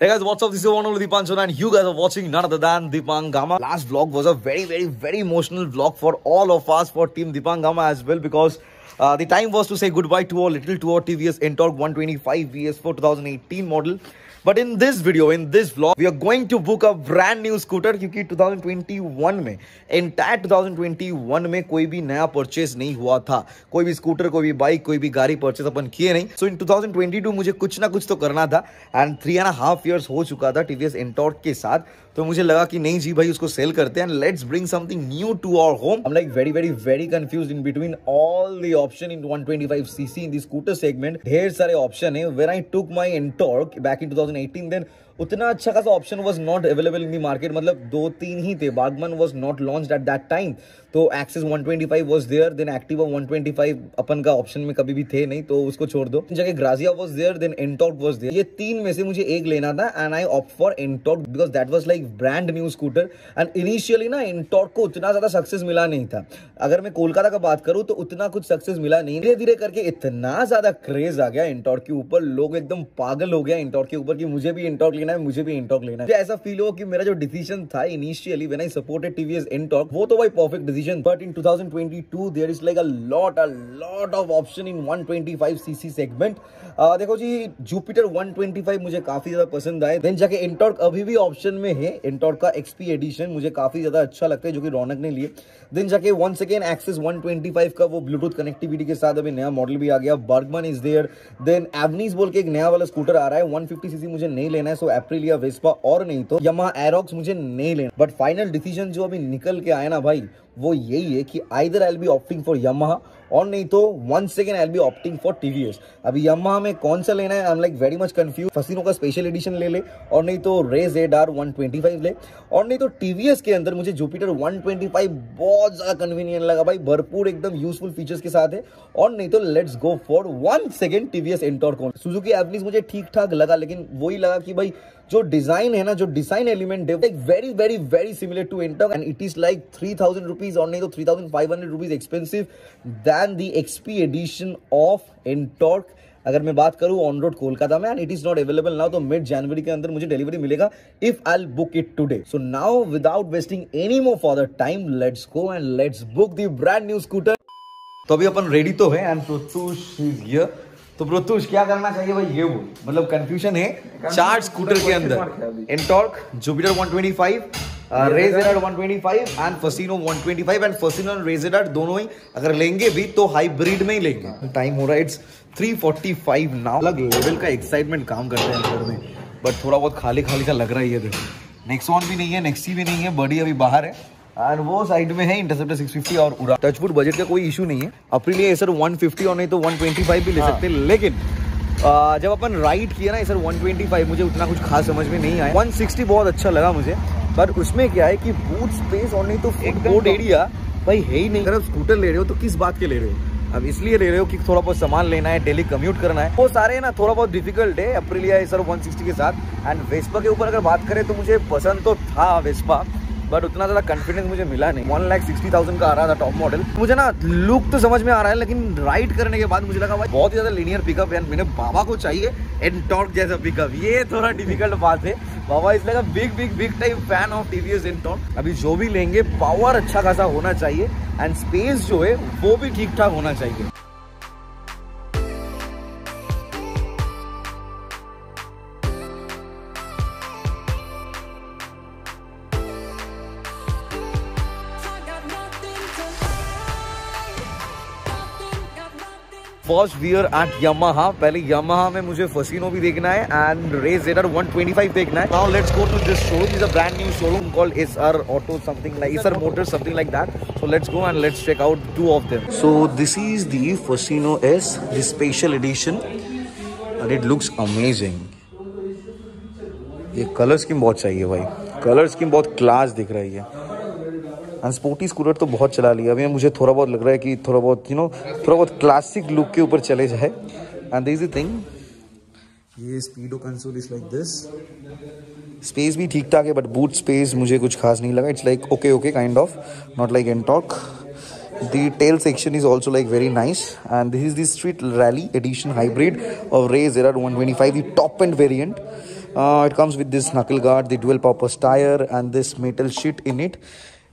Hey guys, what's up? This is one of Dipanchana and you guys are watching none other than Dipangama. Last vlog was a very emotional vlog for all of us, for Team Dipangama as well, because the time was to say goodbye to our TVS Ntorq 125 VS4 2018 model. But in this video, in this vlog, we are going to book a brand new scooter क्योंकि 2021 में, entire 2021 में कोई भी नया purchase नहीं हुआ था. कोई भी स्कूटर, कोई भी बाइक, कोई भी गाड़ी परचेस अपन किए नहीं. So in 2022 मुझे कुछ ना कुछ तो करना था and 3.5 years हो चुका था TVS Ntorq के साथ. तो मुझे लगा कि नहीं जी भाई, उसको सेल करते हैं and let's bring something new to our home. I'm like very confused in between all the option in 125cc in the scooter segment. ढेर सारे ऑप्शन है. When I took my Ntorq back in 2018, then उतना अच्छा खासा option was not available in the market. मतलब 2-3 ही थे. Burgman was not launched at that time. तो Access 125 was there, then Activa 125 अपन का ऑप्शन में कभी भी थे नहीं, तो उसको छोड़ दो. जगह Grazia was there, then Ntorq was there. ये तीन में से मुझे एक लेना था and I opt for Ntorq because that was like brand new scooter. And initially ना Ntorq को उतना ज्यादा सक्सेस मिला नहीं था. अगर मैं कोलकाता का बात करूं तो उतना कुछ सक्सेस मिला नहीं. धीरे धीरे करके इतना ज्यादा क्रेज आ गया Ntorq के ऊपर, लोग एकदम पागल हो गया Ntorq के ऊपर कि मुझे भी Ntorq लेना है, मुझे भी Ntorq लेना है. ऐसा फील हो कि मेरा जो डिसीजन था initially when I supported TVS Ntorq, वो तो भाई perfect decision. But in 2022 there is like a lot of option in 125cc segment. देखो जी, जुपिटर 125 मुझे काफी ज्यादा पसंद आए. देन जाके Ntorq अभी भी ऑप्शन में है. Ntorq का XP एडिशन मुझे काफी ज्यादा अच्छा लगता है, जो कि रौनक ने लिए. देन जाके वंस अगेन एक्सेस 125 का वो ब्लूटूथ कनेक्टिविटी के साथ अभी नया मॉडल भी आ गया. Burgman is there. Then Avenis बोल के एक नया वाला स्कूटर आ रहा है. 150cc मुझे नहीं लेना है, सो एप्रिलिया वेस्पा और नहीं तो यामाहा एरोक्स मुझे नहीं लेना. बट फाइनल डिसीजन जो अभी निकल के आया ना भाई, वो यही है कि either I will be opting for Yamaha और नहीं तो once again I will be opting for TVS. अभी यामाहा में कौन सा लेना है, I am like very much confuse. Fascino का स्पेशल एडिशन ले और नहीं तो रे ZR 125 ले, और नहीं तो TVS के अंदर मुझे जुपिटर 125 बहुत ज्यादा कन्वीनियंट लगा भाई. भरपूर एकदम यूजफुल फीचर्स के साथ है. और नहीं तो let's go for once again TVS Ntorq. Suzuki Avenis मुझे ठीक ठाक लगा, लेकिन वही लगा कि भाई जो डिजाइन है ना, जो डिजाइन एलिमेंट है, very similar to Ntorq and it is like 3000 rupees और नहीं तो 3500 rupees expensive than the XP edition of Ntorq. अगर मैं बात करूं ऑन रोड कोलकाता में, and it is not available now, तो मिड जनवरी के अंदर मुझे डिलीवरी मिलेगा if I will book it today. So now without wasting any more for the time, let's go and let's book the brand new scooter. तो अभी अपन ready तो है एंड प्रत्युष इज हियर. तो प्रत्युष, क्या करना चाहिए भाई ये बोल. मतलब कंफ्यूजन है 4 स्कूटर के अंदर. Ntorq, जुपिटर 125, रे ZR 125 and Fascino 125. And Fascino और रे ZR दोनों ही अगर लेंगे भी तो हाइब्रिड में ही लेंगे. टाइम हो रहा है, इट्स 3:45 नाउ. अलग लेवल का एक्साइटमेंट काम करते हैं घर में, बट थोड़ा बहुत खाली सा लग रहा है. ये देखो, नेक्सॉन भी नहीं है, नेक्सी भी नहीं है, बडी अभी बाहर है. और वो साइड में है इंटरसेप्टर 650 और उड़ा. टचवुड बजट का कोई इशू नहीं है. अप्रिलिया सर 150 और नहीं तो 125 भी ले सकते हैं. लेकिन जब अपन राइड किया ना सर 125, मुझे उतना कुछ खास समझ में नहीं आया. 160 बहुत अच्छा लगा मुझे, पर उसमें क्या है कि बूट स्पेस और नहीं तो फुटबोर्ड एरिया भाई है ही नहीं. अगर आप स्कूटर ले रहे हो तो किस बात के ले रहे हो? अब इसलिए ले रहे हो कि थोड़ा बहुत सामान लेना है, डेली कम्यूट करना है, वो सारे ना थोड़ा बहुत डिफिकल्ट है. अप्रिलिया सर 160 के साथ. एंड वेस्पा के ऊपर अगर बात करें तो मुझे पसंद तो था वेस्पा, बट उतना ज़्यादा कॉन्फिडेंस मुझे मिला नहीं. 1,60,000 का आ रहा था टॉप मॉडल. मुझे ना लुक तो समझ में आ रहा है, लेकिन राइड करने के बाद मुझे लगा भाई बहुत ही ज़्यादा लीनियर पिकअप है. मेरे बाबा को चाहिए Ntorq जैसा पिकअप. ये थोड़ा डिफिकल्ट बात है. बाबा is like a big time fan of TVS Ntorq. अभी जो भी लेंगे पावर अच्छा खासा होना चाहिए एंड स्पेस जो है वो भी ठीक ठाक होना चाहिए. First we're at Yamaha. पहले यामाहा में मुझे फसीनो भी देखना है एंड रे ZR 125 देखना है. Now let's go to this showroom. Is a brand new showroom called SR Auto something like SR Motors something like that. So let's go and let's check out 2 of them. So this is the Fosino S, the special edition, and it looks amazing. ये colour scheme बहुत चाहिए भाई. Colour scheme बहुत class दिख रही है. And sporty scooter तो बहुत चला लिया. अभी मुझे थोड़ा बहुत लग रहा है कि थोड़ा बहुत थोड़ा बहुत क्लासिक लुक के ऊपर चले जाए. And this is the thing, ये speedo console is like this. Space भी ठीक ठाक है, बट बूट स्पेस मुझे कुछ खास नहीं लगा. It's like okay kind of, not like Ntorq. The tail section is also like very nice, and this is the Street Rally Edition Hybrid of Ray ZR 125, the top end variant. It comes with this knuckle guard, the dual purpose tire and this metal sheet in it.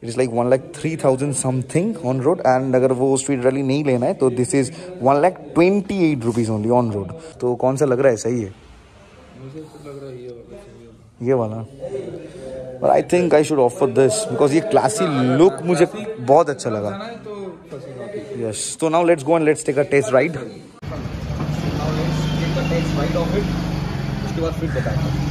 It is like 1,03,000 something on road, and अगर वो street rally नहीं लेना है तो this is 1,28 rupees only on road. तो कौन सा लग रहा है? सही है मुझे तो लग रहा है ये वाला. But I think I should offer this because ये क्लासी लुक मुझे बहुत अच्छा लगा. Yes. So now let's go and let's take a test ride. Now let's take a test ride of it. उसके बाद फिर बताएंगे.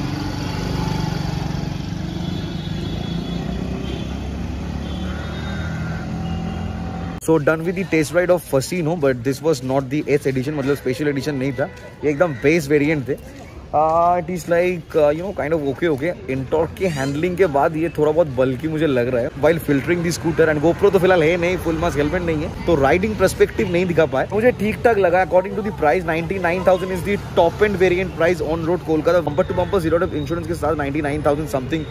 So done with the test ride of Fasino, but this was not the S edition, मतलब special edition नहीं था. ये एकदम base variant थे. It is like kind of okay. Ntorq के हैंडलिंग के बाद ये थोड़ा बहुत बल्कि मुझे लग रहा है while filtering the scooter, and GoPro तो फिलहाल है नहीं, फुल मास्क हेलमेट नहीं है, तो राइडिंग पर्सपेक्टिव नहीं दिखा पाए. मुझे ठीक ठाक लगा. According to the price 99,000 is the top end variant price on road Kolkata. Bumper to bumper zero dep insurance के साथ 99,000 something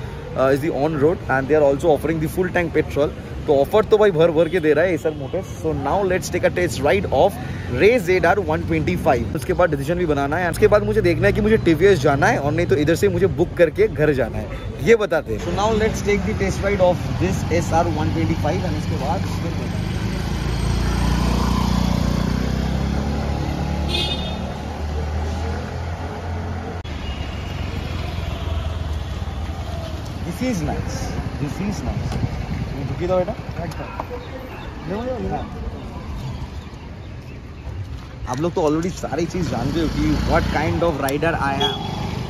is the on road, and they are also offering the full tank petrol. तो offer तो भाई भर भर के दे रहा है SR Motors. So now let's take a test ride of Ray ZR 125. उसके बाद डिसीजन भी बनाना है. उसके बाद मुझे देखना है कि मुझे TVS जाना है और नहीं तो इधर से मुझे बुक करके घर जाना है. ये बताते हैं. So now let's take the test ride of this SR 125 and इसके बाद दिस इज नाइस. झुकी दो बेटा. आप लोग तो ऑलरेडी सारी चीज़ जानते हो कि what kind of rider I am.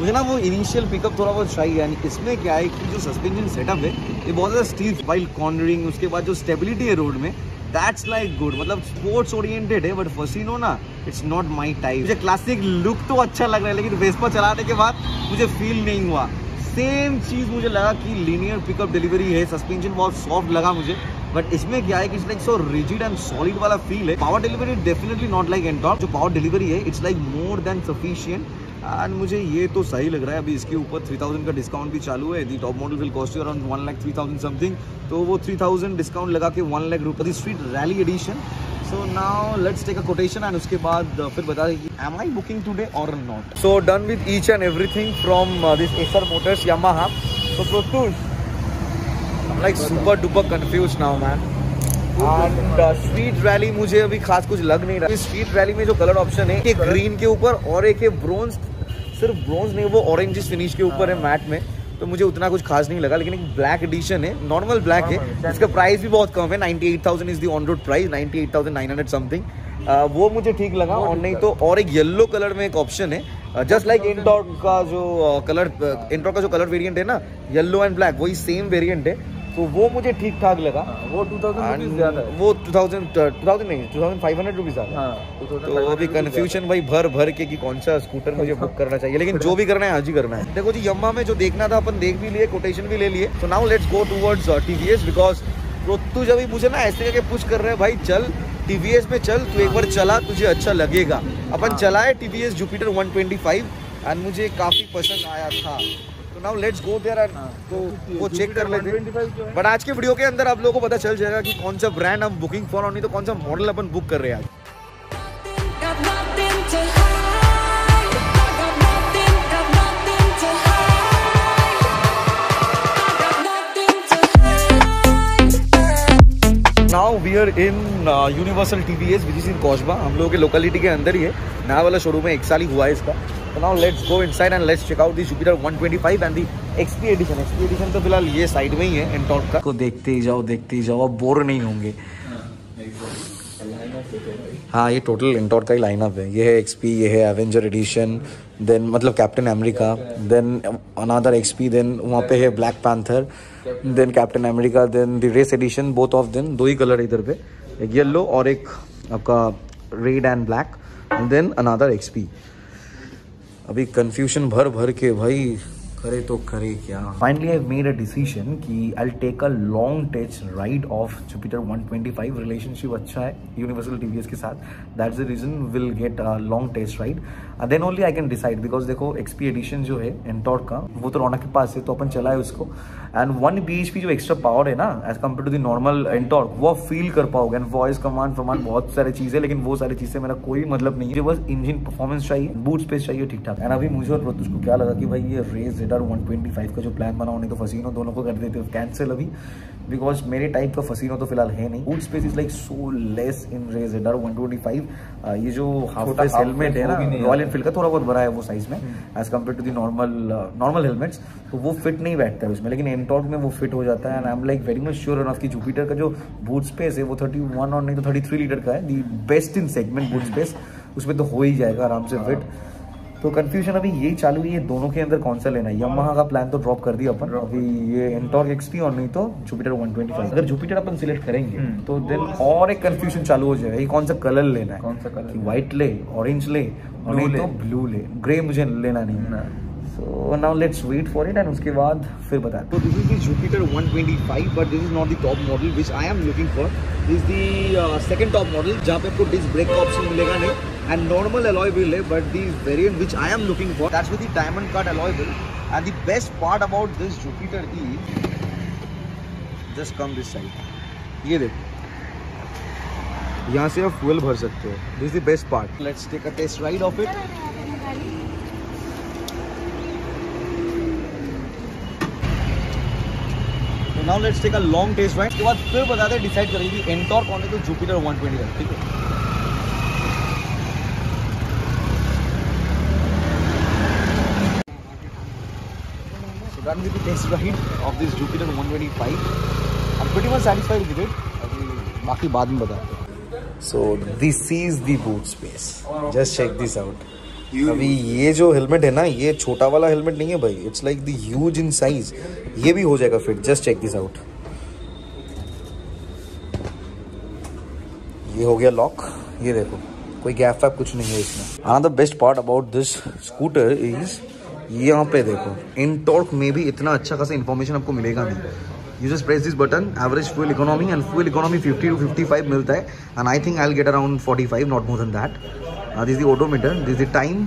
मुझे ना वो इनिशियल पिकअप थोड़ा बहुत चाहिए. यानी इसमें क्या है कि जो सस्पेंशन सेटअप है ये बहुत ज़्यादा स्टीफ वाइल कॉर्नरिंग. उसके बाद जो स्टेबिलिटी है रोड में दैट्स लाइक गुड. मतलब स्पोर्ट्स ओरिएंटेड है, बट फसीनो ना इट्स नॉट माई टाइप. मुझे क्लासिक लुक तो अच्छा लग रहा है, लेकिन वेस्पा चलाने के बाद मुझे फील नहीं हुआ. सेम चीज़ मुझे लगा कि लीनियर पिकअप डिलीवरी है. सस्पेंशन बहुत सॉफ्ट लगा मुझे, बट इसमें क्या है कि it's like so rigid and solid वाला फील है. Power delivery definitely not like Ntorq. जो पावर डिलीवरी है it's like more than sufficient, and मुझे ये तो सही लग रहा है. अभी इसके ऊपर 3,000 का डिस्काउंट भी चालू है. The top model will cost you around 1,03,000 something. तो वो 3,000 डिस्काउंट लगा के 1 लाख रुपये street rally edition. So now let's take a quotation and उसके बाद फिर बता दें कि एम आई बुकिंग टुडे और not. So done with each and everything from this SR motors Yamaha. So Pratyush, I'm like super duper confused now, man. And street rally मुझे अभी खास कुछ लग नहीं रहा. इस स्ट्रीट रैली में जो कलर ऑप्शन है एक ग्रीन के ऊपर और एक है ब्रोंज. सिर्फ ब्रोंज नहीं, वो ऑरेंज फिनिश के ऊपर है मैट में. तो मुझे उतना कुछ खास नहीं लगा. लेकिन एक ब्लैक एडिशन है, नॉर्मल ब्लैक है. इसका प्राइस भी बहुत कम है. 98,000 is the on road price. 98,900 something. वो मुझे ठीक लगा. और नहीं तो और एक येलो कलर में एक ऑप्शन है, जस्ट लाइक Ntorq का जो कलर वेरिएंट है ना, येलो एंड ब्लैक, वही सेम वेरिएंट है. तो वो मुझे ठीक ठाक लगा. वो 2,000 ज़्यादा है. वो 2,000 नहीं, 2,500 रुपीज़ ज़्यादा. तो अभी कन्फ्यूजन भाई भर के कि कौन सा स्कूटर मुझे बुक करना चाहिए. लेकिन जो भी करना है आज ही करना है. देखो जी, यम्मा में जो देखना था अपन देख भी लिए, कोटेशन भी ले लिए. तो now let's go towards TVS, because Pratyush अभी मुझे ना ऐसे करके पुश कर रहे हैं, भाई चल TVS में चल, तू एक बार चला तुझे अच्छा लगेगा. अपन चलाए TVS जुपिटर 125 एंड मुझे काफ़ी पसंद आया था. तो now let's go there and तो वो चेक कर लेते हैं. बट आज के वीडियो के अंदर आप लोगों को पता चल जाएगा कि कौन सा ब्रांड हम बुकिंग फॉर, और नहीं तो कौन सा मॉडल अपन बुक कर रहे हैं आज. Now we are in Universal TVS which is in Kosba. हम लोगों के लोकेलिटी के अंदर ही है. नया वाला शोरूम है, 1 साल ही हुआ है इसका. So now let's go inside and let's check out the Jupiter 125 and the XP edition. XP edition तो फिलहाल ये साइड में ही है Ntorq का. को देखते ही जाओ, अब बोर नहीं होंगे. हाँ, ये टोटल Ntorq का ही लाइनअप है. ये है XP, ये है एवेंजर एडिशन, देन मतलब Captain America, then another XP, then वहाँ पे है black panther, then Captain America, then the race edition. Both of them, 2 ही कलर इधर पे, एक येलो और एक आपका red and black, then another XP. अभी कन्फ्यूजन भर के भाई करे तो करे क्या. Finally I made a decision कि I'll take a long test ride of Jupiter 125. Relationship अच्छा है यूनिवर्सल टीवीएस के साथ. That's the reason we'll get a long test ride. And then only I can decide because देखो XP addition जो है एंटॉर्क का वो तो रौनक के पास है तो अपन चलाए उसको. एंड 1 bhp जो एक्स्ट्रा पावर है ना as compare to the normal Ntorq वो फील कर पाओगे. एंड वॉइस कमांड बहुत सारी चीजें, लेकिन वो सारी चीजें मेरा कोई मतलब नहीं है. बस इंजन परफॉर्मेंस चाहिए, बूट स्पेस चाहिए ठीक ठाक. एंड अभी मुझे और प्रत्युष को क्या लगा कि भाई ये रेस ZR 125 का जो प्लान बना होने तो फसीनो दोनों को कर देते कैंसिल अभी, बिकॉज मेरे टाइप का फसीनो तो फिलहाल है नहीं. Boot space is like so less in race ZR 125. ये जो हाफ फेस हेलमेट है ना रॉयल एनफील्ड का थोड़ा बहुत बड़ा है वो साइज में as compare to the normal helmets, तो वो फिट नहीं बैठता है उसमें, लेकिन एंटॉर्क में वो फिट हो जाता है. And I am like very much sure enough कि जुपिटर का जो बूट स्पेस है वो 31 और नहीं तो 33 लीटर का है, the best in segment boot space, उसमें तो हो ही जाएगा आराम से फिट. तो कंफ्यूजन अभी यही चालू है, ये दोनों के अंदर कौन सा लेना है. यामाहा का प्लान तो ड्रॉप कर दिया अपन, अभी ये एंटॉर्क XP और नहीं तो जुपिटर 125. अगर जुपिटर अपन सिलेक्ट करेंगे तो देन और एक कंफ्यूजन चालू हो जाएगा, ये कौन सा कलर लेना है, कौन सा कलर, व्हाइट ले, ऑरेंज ले और नहीं तो ब्लू ले, ग्रे मुझे लेना नहीं है. So now let's wait for it and उसके बाद फिर बता. So this is the Jupiter 125, but this is not the top model which I am looking for. This is the second top model जहाँ पे आपको डिस्क ब्रेक का option मिलेगा नहीं and normal alloy wheel है, but the variant which I am looking for that's with the diamond cut alloy wheel. And the best part about this Jupiter is just come this side. ये देखो यहाँ से आप fuel भर सकते हो. This is the best part. Let's take a test ride of it. Now let's take a long test ride. उसके बाद फिर बताते हैं डिसाइड करेंगे एंटॉर्क कौन है तो जुपिटर 120 है. ठीक है. So done with the test ride of this Jupiter 125. I'm pretty much satisfied with it. अभी बाकी बाद में बताते हैं. So this is the boot space. Just check this out. अभी ये जो हेलमेट है ना ये छोटा वाला हेलमेट नहीं है भाई, it's like the huge in size. ये भी हो जाएगा fit. Just check this out. ये हो गया लॉक. ये देखो कोई गैप वैप कुछ नहीं है इसमें. Another best part about this scooter is यहाँ पे देखो एंटॉर्क में भी इतना अच्छा खासा इन्फॉर्मेशन आपको मिलेगा नहीं. You just press this button, average fuel economy, and fuel economy 50 to 55 मिलता है, and I think I'll get around 45, not more than that. This is the odometer, this is the time,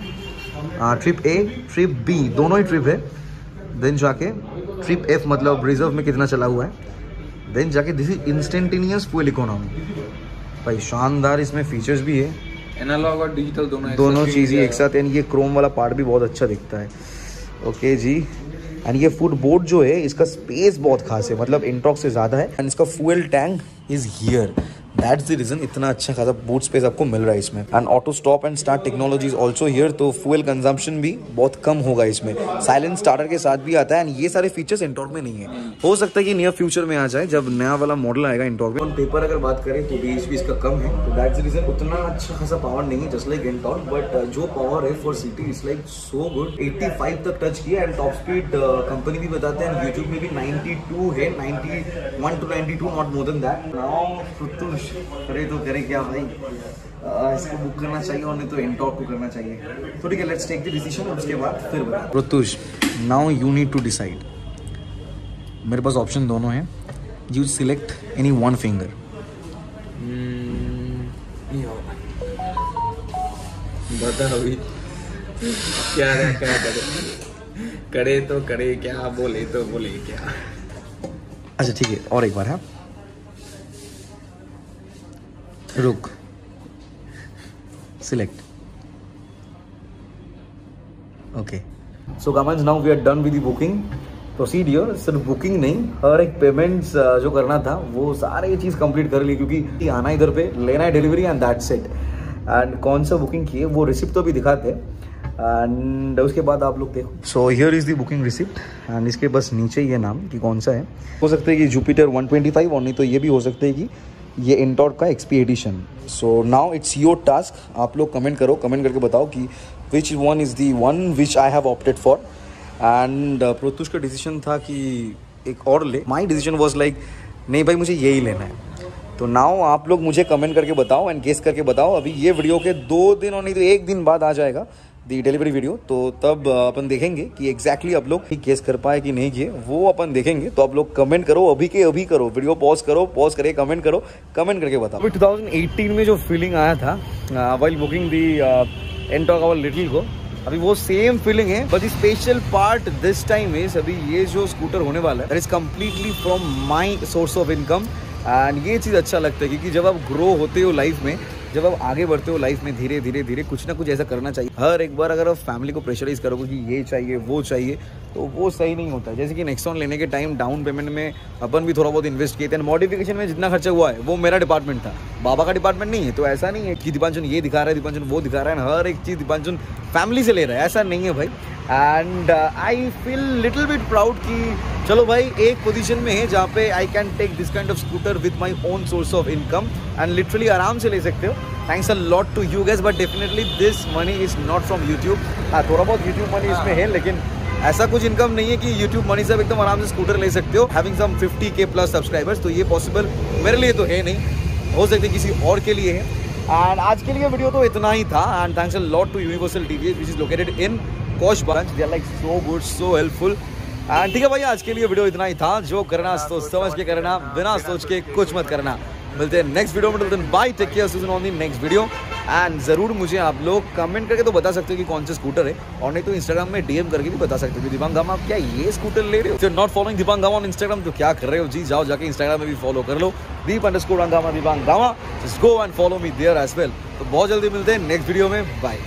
trip A, trip B, दोनों ही trip है. Then जाके trip F मतलब reserve में कितना चला हुआ है. देन जाके this is instantaneous fuel economy. भाई शानदार इसमें फीचर्स भी है, एनालॉग और डिजिटल दोनों चीज़ें एक साथ. एंड ये क्रोम वाला पार्ट भी बहुत अच्छा दिखता है. ओके जी. एंड ये फुटबोर्ड जो है इसका स्पेस बहुत खास है, मतलब एंटॉर्क से ज़्यादा है. एंड इसका fuel tank is here. That's the reason इतना अच्छा खासा बूट स्पेस आपको मिल रहा है इसमें. And auto stop and start technology is also here, तो फ्यूल कंजम्पशन भी बहुत कम होगा इसमें. साइलेंट स्टार्टर के साथ भी आता है. एंड ये सारे फीचर्स एंटॉर्क में नहीं है. हो सकता है कि नियर फ्यूचर में आ जाए जब नया वाला मॉडल आएगा एंटॉर्क में. ऑन पेपर अगर बात करें तो bhp इसका कम है, तो दैट्स द रीजन उतना अच्छा खासा पावर नहीं है जस्ट लाइक एंटॉर्क. बट जो पावर है for city it's like so good. 85 तक टच किया. एंड टॉप स्पीड कंपनी भी बताते हैं, यूट्यूब में भी 92 है, 91 to 92, not more than that. Now Pratyush करे तो करे क्या भाई, इसको बुक करना चाहिए और नहीं तो एंटॉर्क को करना चाहिए. तो ठीक है, लेट्स टेक द डिसीजन. उसके बाद फिर बता. Pratyush now you need to decide. मेरे पास ऑप्शन दोनों हैं. You select any one finger. बता अभी क्या करे तो करे क्या, बोले तो बोले क्या. अच्छा ठीक है, और एक बार. हाँ रुक. Select. Okay. So guys now we are done with the booking procedure. सिर्फ बुकिंग नहीं, हर एक पेमेंट्स जो करना था वो सारे ये चीज़ कंप्लीट कर ली, क्योंकि आना इधर पे, लेना है delivery and that's it. And कौन सा बुकिंग किए वो रिसिप्ट तो भी दिखाते हैं. एंड उसके बाद आप लोग देखो. So here is the booking receipt. And इसके बस नीचे ये नाम कि कौन सा है. हो सकता है कि जुपिटर 125 और नहीं तो ये भी हो सकता है कि ये एंटॉर्क का XP edition. So now it's your task. आप लोग कमेंट करो, कमेंट करके बताओ कि which one is the one which I have opted for. And Pratyush का डिसीजन था कि एक और ले. माई डिसीजन वॉज लाइक नहीं भाई मुझे यही लेना है. तो नाउ आप लोग मुझे कमेंट करके बताओ एंड गेस करके बताओ. अभी ये वीडियो के 2 दिन और नहीं तो 1 दिन बाद आ जाएगा दी डिलीवरी वीडियो, तो तब अपन देखेंगे कि एग्जैक्टली आप लोग गेस कर पाए कि नहीं किए, वो अपन देखेंगे। तो आप लोग कमेंट करो, अभी के अभी करो, वीडियो पॉज करो, पॉज करके कमेंट करो, कमेंट करके बताओ। अभी 2018 में जो फीलिंग आया था while booking the Ntorq our little को, अभी वो सेम फीलिंग है। But the special part this time is, अभी ये जो स्कूटर होने वाला है that is completely from my source of income. And ये चीज़ अच्छा लगता है क्योंकि जब आप ग्रो होते हो लाइफ में, जब आप आगे बढ़ते हो लाइफ में, धीरे धीरे धीरे कुछ ना कुछ ऐसा करना चाहिए। हर एक बार अगर आप फैमिली को प्रेशराइज करोगे कि ये चाहिए वो चाहिए, तो वो सही नहीं होता है। जैसे कि नेक्सॉन लेने के टाइम डाउन पेमेंट में अपन भी थोड़ा बहुत इन्वेस्ट किए थे, मॉडिफिकेशन में जितना खर्चा हुआ है वो मेरा डिपार्टमेंट था, बाबा का डिपार्टमेंट नहीं है। तो ऐसा नहीं है कि दीपांचन ये दिखा रहा है, दीपांचन वो दिखा रहा है, हर एक चीज़ दीपांचन फैमिली से ले रहा है, ऐसा नहीं है भाई। And I feel little bit proud कि चलो भाई एक पोजीशन में है जहाँ पे I can take this kind of scooter with my own source of income and literally आराम से ले सकते हो। Thanks a lot to you guys, but definitely this money is not from YouTube. हाँ, थोड़ा बहुत यूट्यूब मनी इसमें है, लेकिन ऐसा कुछ इनकम नहीं है कि यूट्यूब मनी से एकदम आराम से स्कूटर ले सकते हो having some 50K plus subscribers. तो ये पॉसिबल मेरे लिए तो है नहीं, हो सकते किसी और के लिए है। एंड आज के लिए वीडियो तो इतना ही था। And thanks a lot to universal TVS which is located in कोच branch. They are like so good, so helpful. And ठीक है भाई, आज के लिए वीडियो इतना ही था। जो करना तो समझ के करना, बिना सोच के कुछ मत करना। मिलते हैं नेक्स्ट वीडियो में। Bye, take care, see you on the next video. And जरूर मुझे आप लोग कमेंट करके तो बता सकते हो कि कौन से स्कूटर है, और नहीं तो इंस्टाग्राम में डीएम करके भी बता सकते हो कि दीपांग गामा आप क्या ये स्कूटर ले रहे हो। If not following Deepang Gama on Instagram, तो क्या कर रहे हो जी, जाओ जाके इंस्टाग्राम में भी फॉलो कर लो, _Gama Deepang Gama. Just go and follow me there as well. तो बहुत जल्दी मिलते हैं नेक्स्ट वीडियो में। बाय।